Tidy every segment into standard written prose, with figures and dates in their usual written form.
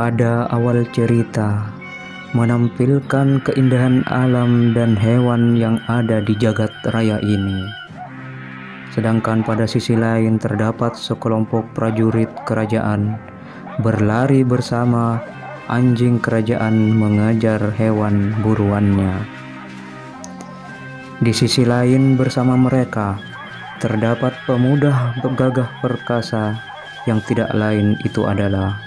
pada awal cerita menampilkan keindahan alam dan hewan yang ada di jagat raya ini. Sedangkan pada sisi lain terdapat sekelompok prajurit kerajaan berlari bersama anjing kerajaan mengejar hewan buruannya. Di sisi lain bersama mereka terdapat pemuda gagah perkasa yang tidak lain itu adalah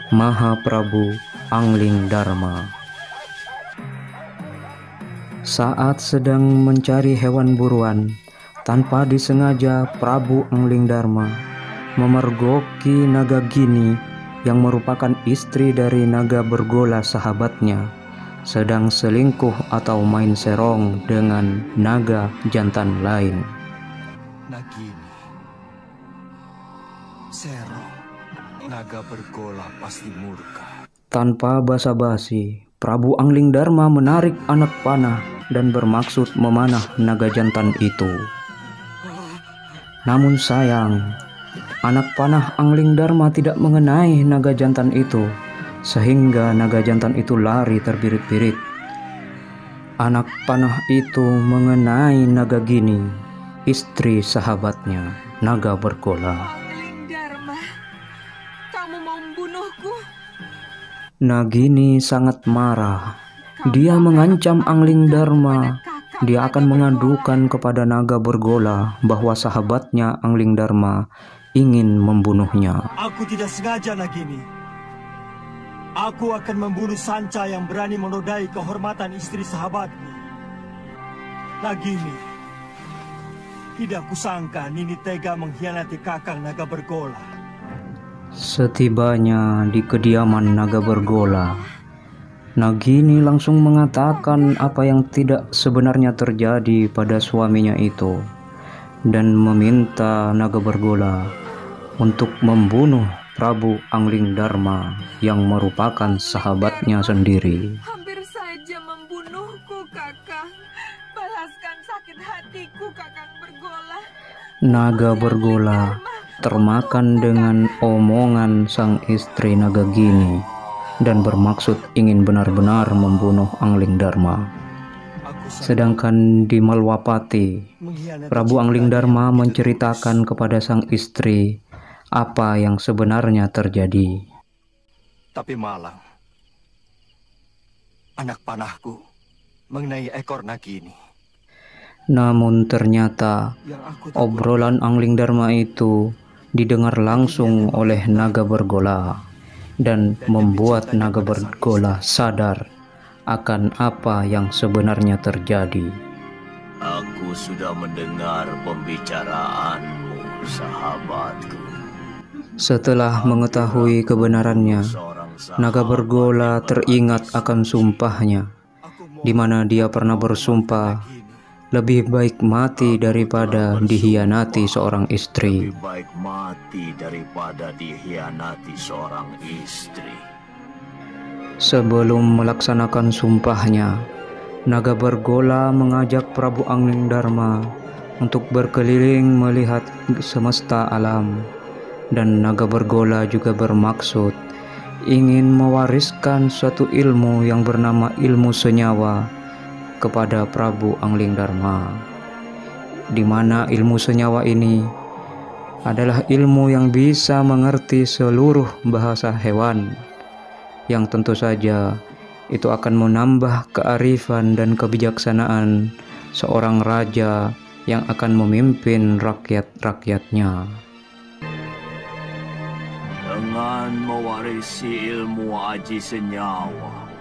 Mahaprabu Anglingdarma. Saat sedang mencari hewan buruan, tanpa disengaja Prabu Anglingdarma memergoki Nagagini yang merupakan istri dari Naga Bergola sahabatnya, sedang selingkuh atau main serong dengan naga jantan lain. Nagini, serong, Naga Bergola pasti murka. Tanpa basa-basi, Prabu Anglingdarma menarik anak panah dan bermaksud memanah naga jantan itu. Namun sayang, anak panah Anglingdarma tidak mengenai naga jantan itu, sehingga naga jantan itu lari terbirit-birit. Anak panah itu mengenai Nagagini, istri sahabatnya, Naga Bergola. Anglingdarma, kamu mau membunuhku? Nagini sangat marah. Dia mengancam Anglingdarma. Dia akan mengadukan kepada Naga Bergola bahwa sahabatnya Anglingdarma ingin membunuhnya. Aku tidak sengaja, Nagini. Aku akan membunuh Sanca yang berani menodai kehormatan istri sahabatku. Nagini, tidak kusangka Nini tega mengkhianati Kakang Naga Bergola. Setibanya di kediaman Naga Bergola, Nagini langsung mengatakan apa yang tidak sebenarnya terjadi pada suaminya itu dan meminta Naga Bergola untuk membunuh Prabu Anglingdarma yang merupakan sahabatnya sendiri. Hampir saja membunuhku, Kakang. Balaskan sakit hatiku, Kakang Bergola. Naga Bergola termakan dengan omongan sang istri Nagagini dan bermaksud ingin benar-benar membunuh Anglingdarma. Sedangkan di Malwapati, Prabu Anglingdarma menceritakan kepada sang istri apa yang sebenarnya terjadi. Tapi malang, anak panahku mengenai ekor Nagini. Namun ternyata obrolan Anglingdarma itu didengar langsung oleh Naga Bergola dan membuat Naga Bergola sadar akan apa yang sebenarnya terjadi. Aku sudah mendengar pembicaraanmu, sahabatku. Setelah mengetahui kebenarannya, Naga Bergola teringat akan sumpahnya, di mana dia pernah bersumpah lebih baik mati daripada dihianati seorang istri. Lebih baik mati daripada dihianati seorang istri. Sebelum melaksanakan sumpahnya, Naga Bergola mengajak Prabu Anglingdarma untuk berkeliling melihat semesta alam, dan Naga Bergola juga bermaksud ingin mewariskan suatu ilmu yang bernama ilmu senyawa kepada Prabu Anglingdarma, di mana ilmu senyawa ini adalah ilmu yang bisa mengerti seluruh bahasa hewan, yang tentu saja itu akan menambah kearifan dan kebijaksanaan seorang raja yang akan memimpin rakyat-rakyatnya. Dengan mewarisi ilmu aji senyawa,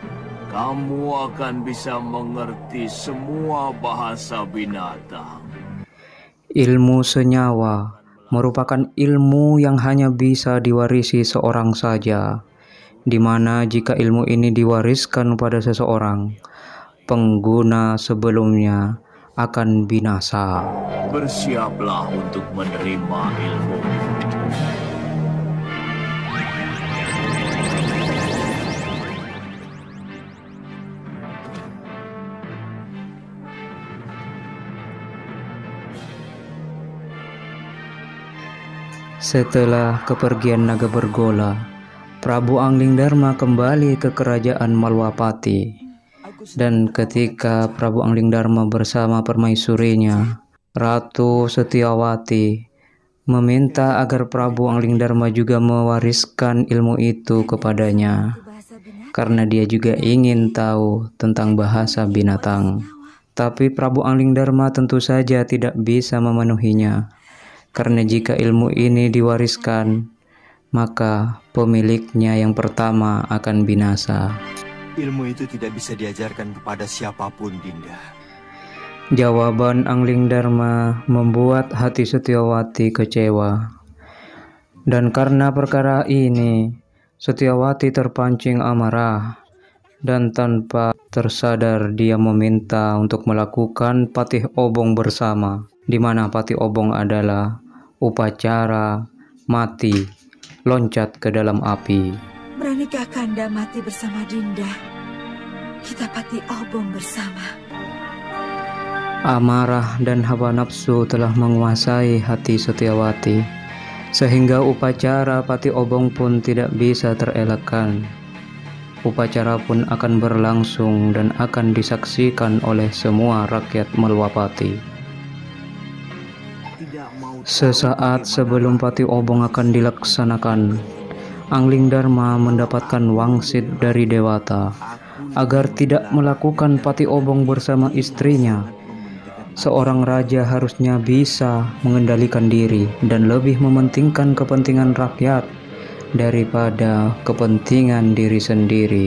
kamu akan bisa mengerti semua bahasa binatang. Ilmu senyawa merupakan ilmu yang hanya bisa diwarisi seorang saja, di mana jika ilmu ini diwariskan pada seseorang, pengguna sebelumnya akan binasa. Bersiaplah untuk menerima ilmu. Setelah kepergian Naga Bergola, Prabu Anglingdarma kembali ke kerajaan Malwapati. Dan ketika Prabu Anglingdarma bersama permaisurinya, Ratu Setyawati meminta agar Prabu Anglingdarma juga mewariskan ilmu itu kepadanya, karena dia juga ingin tahu tentang bahasa binatang. Tapi Prabu Anglingdarma tentu saja tidak bisa memenuhinya, karena jika ilmu ini diwariskan, maka pemiliknya yang pertama akan binasa. Ilmu itu tidak bisa diajarkan kepada siapapun, Dinda. Jawaban Anglingdarma membuat hati Setyawati kecewa. Dan karena perkara ini, Setyawati terpancing amarah. Dan tanpa tersadar dia meminta untuk melakukan patih obong bersama, di mana patih obong adalah upacara mati, loncat ke dalam api. Beranikah Kanda mati bersama Dinda? Kita patih obong bersama. Amarah dan hawa nafsu telah menguasai hati Setyawati, sehingga upacara patih obong pun tidak bisa terelakkan. Upacara pun akan berlangsung dan akan disaksikan oleh semua rakyat Malwapati. Sesaat sebelum patih obong akan dilaksanakan, Anglingdarma mendapatkan wangsit dari Dewata agar tidak melakukan patih obong bersama istrinya. Seorang raja harusnya bisa mengendalikan diri dan lebih mementingkan kepentingan rakyat daripada kepentingan diri sendiri.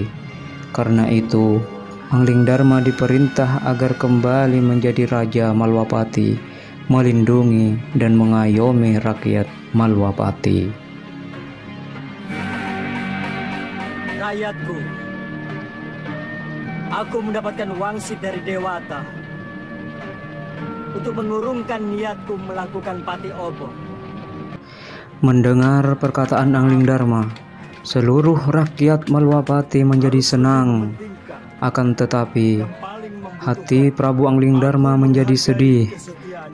Karena itu, Anglingdarma diperintah agar kembali menjadi Raja Malwapati, melindungi dan mengayomi rakyat Malwapati. Rakyatku, aku mendapatkan wangsit dari Dewata untuk mengurungkan niatku melakukan patih obong. Mendengar perkataan Anglingdarma, seluruh rakyat Malwapati menjadi senang. Akan tetapi, hati Prabu Anglingdarma menjadi sedih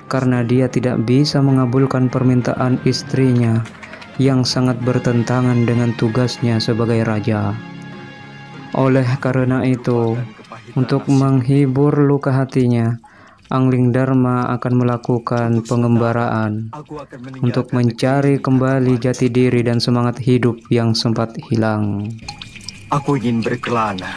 karena dia tidak bisa mengabulkan permintaan istrinya yang sangat bertentangan dengan tugasnya sebagai raja. Oleh karena itu, untuk menghibur luka hatinya, Anglingdarma akan melakukan pengembaraan untuk mencari kembali jati diri dan semangat hidup yang sempat hilang. Aku ingin berkelana.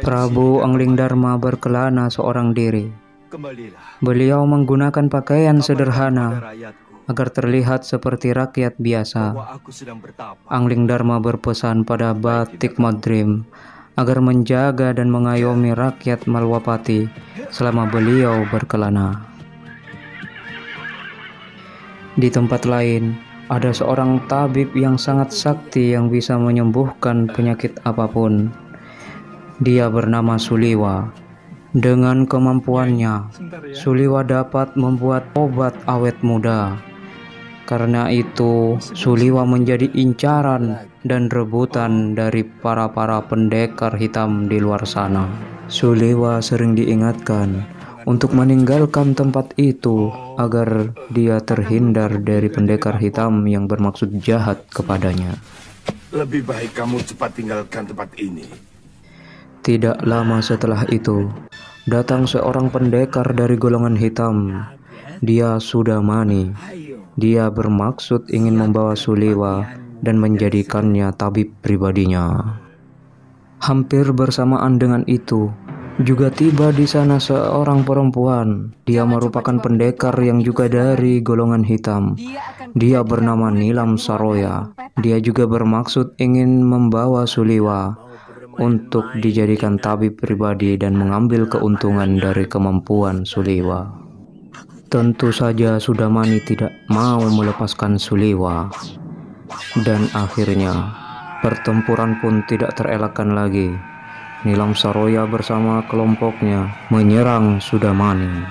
Prabu Anglingdarma berkelana seorang diri. Kembalilah. Beliau menggunakan pakaian sederhana agar terlihat seperti rakyat biasa. Bahwa aku sedang bertapa. Anglingdarma berpesan pada Batik Madrim agar menjaga dan mengayomi rakyat Malwapati selama beliau berkelana. Di tempat lain, ada seorang tabib yang sangat sakti yang bisa menyembuhkan penyakit apapun. Dia bernama Suliwa. Dengan kemampuannya, Suliwa dapat membuat obat awet muda. Karena itu, Suliwa menjadi incaran dan rebutan dari para pendekar hitam di luar sana. Suliwa sering diingatkan untuk meninggalkan tempat itu agar dia terhindar dari pendekar hitam yang bermaksud jahat kepadanya. Lebih baik kamu cepat tinggalkan tempat ini. Tidak lama setelah itu, datang seorang pendekar dari golongan hitam. Dia Sudamani. Dia bermaksud ingin membawa Suliwa dan menjadikannya tabib pribadinya. Hampir bersamaan dengan itu, juga tiba di sana seorang perempuan. Dia merupakan pendekar yang juga dari golongan hitam. Dia bernama Nilam Saroya. Dia juga bermaksud ingin membawa Suliwa untuk dijadikan tabib pribadi dan mengambil keuntungan dari kemampuan Suliwa. Tentu saja Sudamani tidak mau melepaskan Suliwa. Dan akhirnya pertempuran pun tidak terelakkan lagi. Nilam Saroya bersama kelompoknya menyerang Sudamani.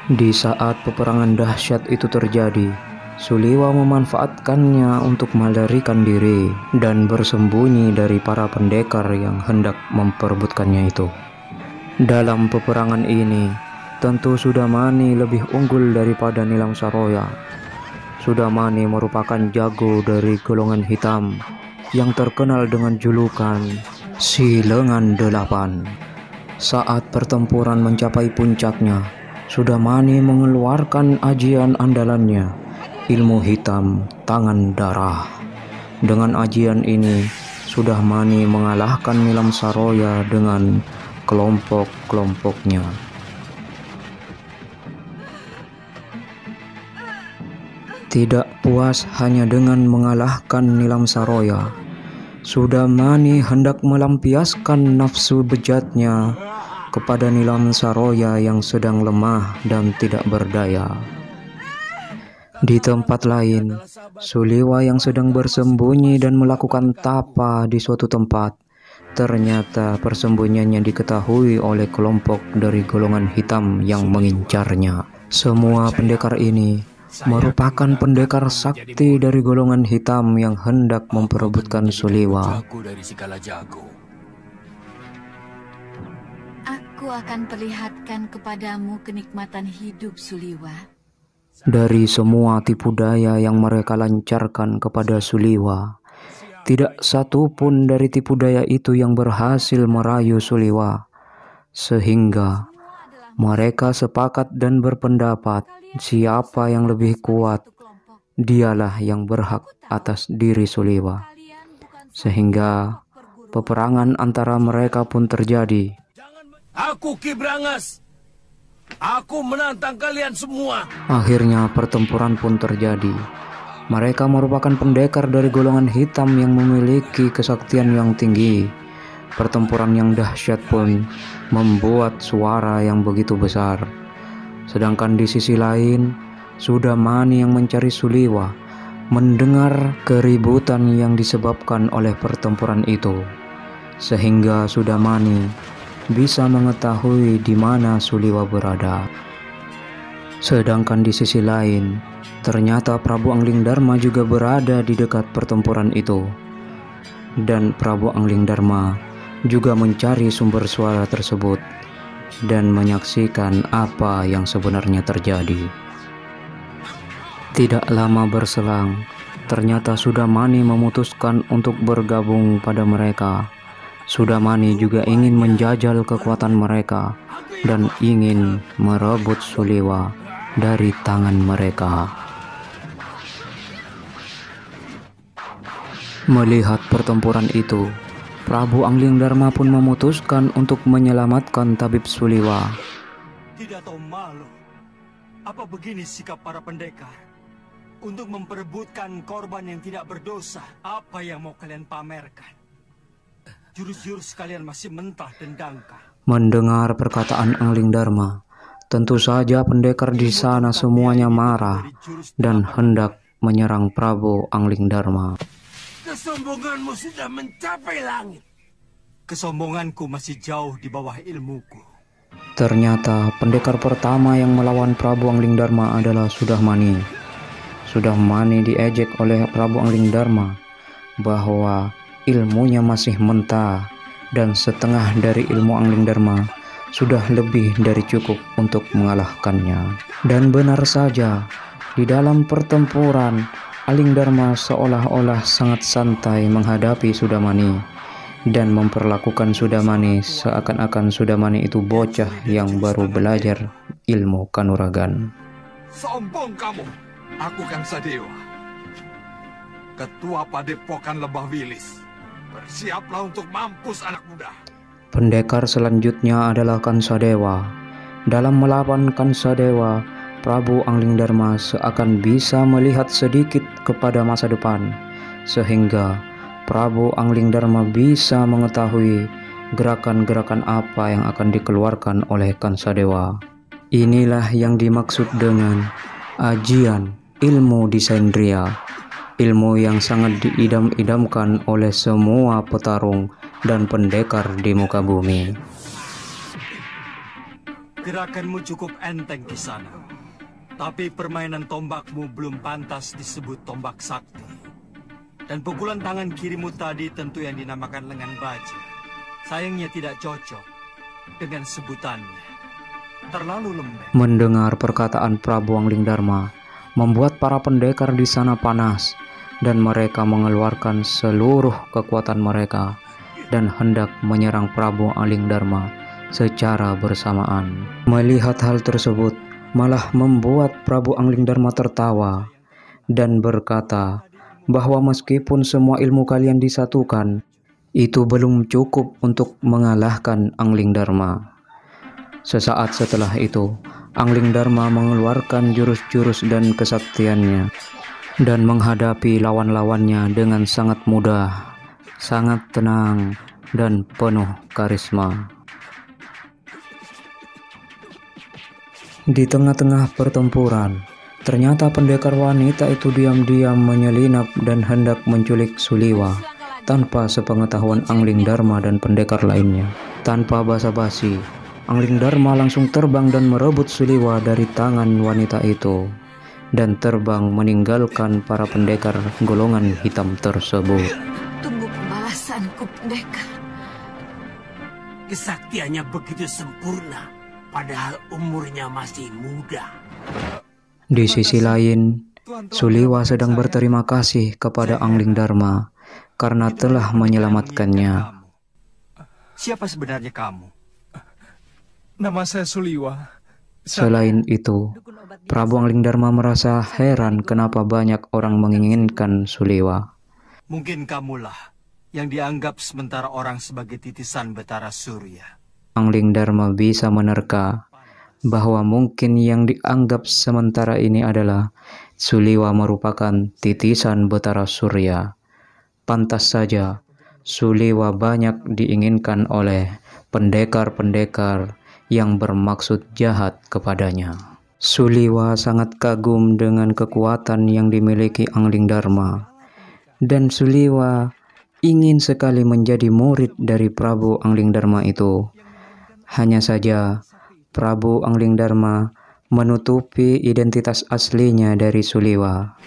Di saat peperangan dahsyat itu terjadi, Suliwa memanfaatkannya untuk melarikan diri dan bersembunyi dari para pendekar yang hendak memperebutkannya itu. Dalam peperangan ini, tentu Sudamani lebih unggul daripada Nilam Saroya. Sudamani merupakan jago dari golongan hitam yang terkenal dengan julukan Si Lengan Delapan. Saat pertempuran mencapai puncaknya, Sudamani mengeluarkan ajian andalannya, ilmu hitam tangan darah. Dengan ajian ini, Sudamani mengalahkan Nilam Saroya dengan kelompok-kelompoknya. Tidak puas hanya dengan mengalahkan Nilam Saroya, Sudamani hendak melampiaskan nafsu bejatnya kepada Nilam Saroya yang sedang lemah dan tidak berdaya. Di tempat lain, Suliwa yang sedang bersembunyi dan melakukan tapa di suatu tempat, ternyata persembunyiannya diketahui oleh kelompok dari golongan hitam yang mengincarnya. Semua pendekar ini merupakan pendekar sakti dari golongan hitam yang hendak memperebutkan Suliwa. Aku akan perlihatkan kepadamu kenikmatan hidup, Suliwa. Dari semua tipu daya yang mereka lancarkan kepada Suliwa, tidak satu pun dari tipu daya itu yang berhasil merayu Suliwa, sehingga mereka sepakat dan berpendapat siapa yang lebih kuat, dialah yang berhak atas diri Suliwa. Sehingga peperangan antara mereka pun terjadi. Aku Ki Brangas. Aku menantang kalian semua. Akhirnya pertempuran pun terjadi. Mereka merupakan pendekar dari golongan hitam yang memiliki kesaktian yang tinggi. Pertempuran yang dahsyat pun membuat suara yang begitu besar. Sedangkan di sisi lain, Sudamani yang mencari Suliwa mendengar keributan yang disebabkan oleh pertempuran itu, sehingga Sudamani bisa mengetahui di mana Suliwa berada. Sedangkan di sisi lain, ternyata Prabu Anglingdarma juga berada di dekat pertempuran itu. Dan Prabu Anglingdarma juga mencari sumber suara tersebut dan menyaksikan apa yang sebenarnya terjadi. Tidak lama berselang, ternyata Sudamani memutuskan untuk bergabung pada mereka. Sudamani juga ingin menjajal kekuatan mereka dan ingin merebut Suliwa dari tangan mereka. Melihat pertempuran itu, Prabu Anglingdarma pun memutuskan untuk menyelamatkan tabib Suliwa. Tidak tahu malu. Apa begini sikap para pendekar? Untuk memperebutkan korban yang tidak berdosa, apa yang mau kalian pamerkan? Jurus-jurus kalian masih mentah dan dangkal. Mendengar perkataan Anglingdarma, tentu saja pendekar di sana semuanya marah dan hendak menyerang Prabu Anglingdarma. Kesombonganmu sudah mencapai langit. Kesombonganku masih jauh di bawah ilmuku. Ternyata pendekar pertama yang melawan Prabu Anglingdarma adalah Sudamani. Sudamani diejek oleh Prabu Anglingdarma bahwa ilmunya masih mentah dan setengah dari ilmu Anglingdarma sudah lebih dari cukup untuk mengalahkannya. Dan benar saja, di dalam pertempuran Anglingdarma seolah-olah sangat santai menghadapi Sudamani dan memperlakukan Sudamani seakan-akan Sudamani itu bocah yang baru belajar ilmu kanuragan. Sombong kamu. Aku Kang Sadewa, Ketua Padepokan Lembah Wilis. Bersiaplah untuk mampus anak muda. Pendekar selanjutnya adalah Kansadewa. Dalam melawan Kansadewa, Prabu Anglingdarma seakan bisa melihat sedikit kepada masa depan, sehingga Prabu Anglingdarma bisa mengetahui gerakan-gerakan apa yang akan dikeluarkan oleh Kansadewa. Inilah yang dimaksud dengan ajian ilmu Disendria, ilmu yang sangat diidam-idamkan oleh semua petarung dan pendekar di muka bumi. Gerakanmu cukup enteng di sana. Tapi permainan tombakmu belum pantas disebut tombak sakti. Dan pukulan tangan kirimu tadi tentu yang dinamakan lengan baja. Sayangnya tidak cocok dengan sebutannya. Terlalu lembek. Mendengar perkataan Prabu Anglingdarma, membuat para pendekar di sana panas, dan mereka mengeluarkan seluruh kekuatan mereka dan hendak menyerang Prabu Anglingdarma secara bersamaan. Melihat hal tersebut malah membuat Prabu Anglingdarma tertawa dan berkata bahwa meskipun semua ilmu kalian disatukan, itu belum cukup untuk mengalahkan Anglingdarma. Sesaat setelah itu, Anglingdarma mengeluarkan jurus-jurus dan kesaktiannya dan menghadapi lawan-lawannya dengan sangat mudah, sangat tenang, dan penuh karisma. Di tengah-tengah pertempuran, ternyata pendekar wanita itu diam-diam menyelinap dan hendak menculik Suliwa tanpa sepengetahuan Anglingdarma dan pendekar lainnya. Tanpa basa-basi, Anglingdarma langsung terbang dan merebut Suliwa dari tangan wanita itu dan terbang meninggalkan para pendekar golongan hitam tersebut. Tunggu pembalasanku, pendekar. Kesaktiannya begitu sempurna, padahal umurnya masih muda. Di sisi lain, Suliwa sedang berterima kasih kepada Anglingdarma karena telah menyelamatkannya. Siapa sebenarnya kamu? Nama saya Suliwa. Selain itu, Prabu Anglingdarma merasa heran kenapa banyak orang menginginkan Suliwa. Mungkin kamulah yang dianggap sementara orang sebagai titisan Betara Surya. Anglingdarma bisa menerka bahwa mungkin yang dianggap sementara ini adalah Suliwa merupakan titisan Betara Surya. Pantas saja Suliwa banyak diinginkan oleh pendekar-pendekar yang bermaksud jahat kepadanya. Suliwa sangat kagum dengan kekuatan yang dimiliki Anglingdarma, dan Suliwa ingin sekali menjadi murid dari Prabu Anglingdarma itu. Hanya saja Prabu Anglingdarma menutupi identitas aslinya dari Suliwa.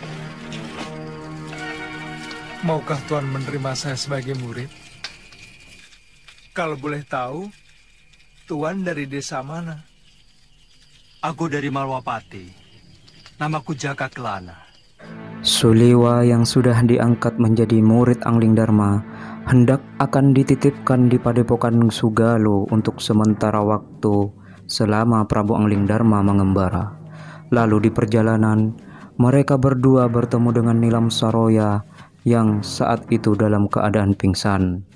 Maukah Tuan menerima saya sebagai murid? Kalau boleh tahu, Tuan dari desa mana? Aku dari Malwapati. Namaku Jaka Kelana. Suliwa yang sudah diangkat menjadi murid Anglingdarma hendak akan dititipkan di Padepokan Sugalo untuk sementara waktu selama Prabu Anglingdarma mengembara. Lalu di perjalanan, mereka berdua bertemu dengan Nilam Saroya yang saat itu dalam keadaan pingsan.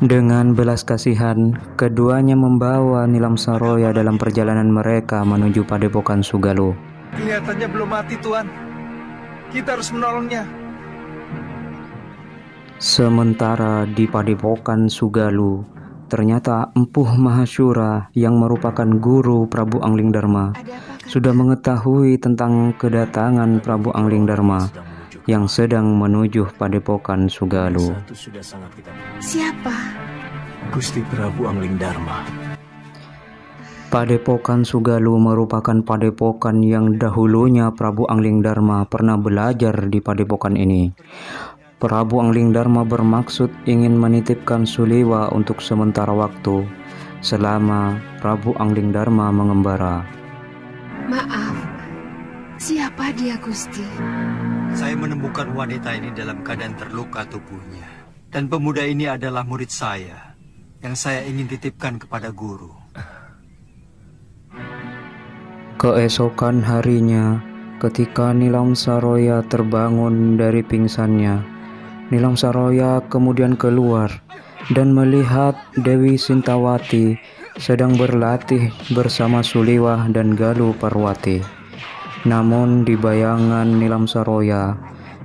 Dengan belas kasihan, keduanya membawa Nilam Saroya dalam perjalanan mereka menuju Padepokan Sugalo. Kelihatannya belum mati, Tuan. Kita harus menolongnya. Sementara di Padepokan Sugalo, ternyata Empuh Mahashura yang merupakan guru Prabu Anglingdarma sudah mengetahui tentang kedatangan Prabu Anglingdarma yang sedang menuju Padepokan Sugalo. Siapa? Gusti Prabu Anglingdarma. Padepokan Sugalo merupakan padepokan yang dahulunya Prabu Anglingdarma pernah belajar di padepokan ini. Prabu Anglingdarma bermaksud ingin menitipkan Suliwa untuk sementara waktu selama Prabu Anglingdarma mengembara. Maaf, siapa dia, Gusti? Saya menemukan wanita ini dalam keadaan terluka tubuhnya. Dan pemuda ini adalah murid saya yang saya ingin titipkan kepada guru. Keesokan harinya, ketika Nilam Saroya terbangun dari pingsannya, Nilam Saroya kemudian keluar dan melihat Dewi Sintawati sedang berlatih bersama Suliwa dan Galuh Parwati. Namun di bayangan Nilam Saroya,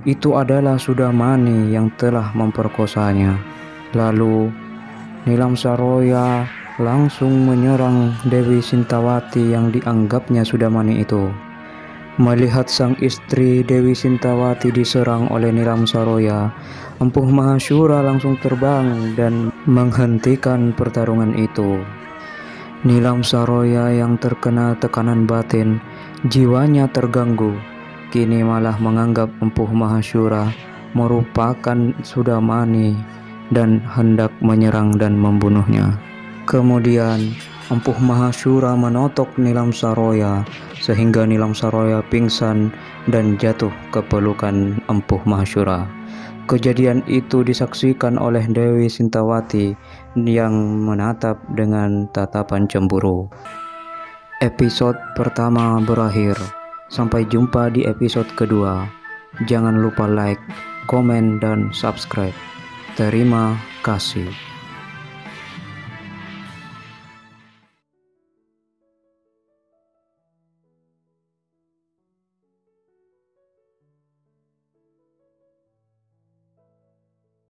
itu adalah Sudamani yang telah memperkosanya. Lalu Nilam Saroya langsung menyerang Dewi Sintawati yang dianggapnya Sudamani itu. Melihat sang istri Dewi Sintawati diserang oleh Nilam Saroya, Empuh Mahashura langsung terbang dan menghentikan pertarungan itu. Nilam Saroya yang terkena tekanan batin, jiwanya terganggu, kini malah menganggap Empuh Mahashura merupakan Sudamani dan hendak menyerang dan membunuhnya. Kemudian Empuh Mahashura menotok Nilam Saroya sehingga Nilam Saroya pingsan dan jatuh ke pelukan Empuh Mahsyura. Kejadian itu disaksikan oleh Dewi Sintawati yang menatap dengan tatapan cemburu. Episode pertama berakhir. Sampai jumpa di episode kedua. Jangan lupa like, komen, dan subscribe. Terima kasih.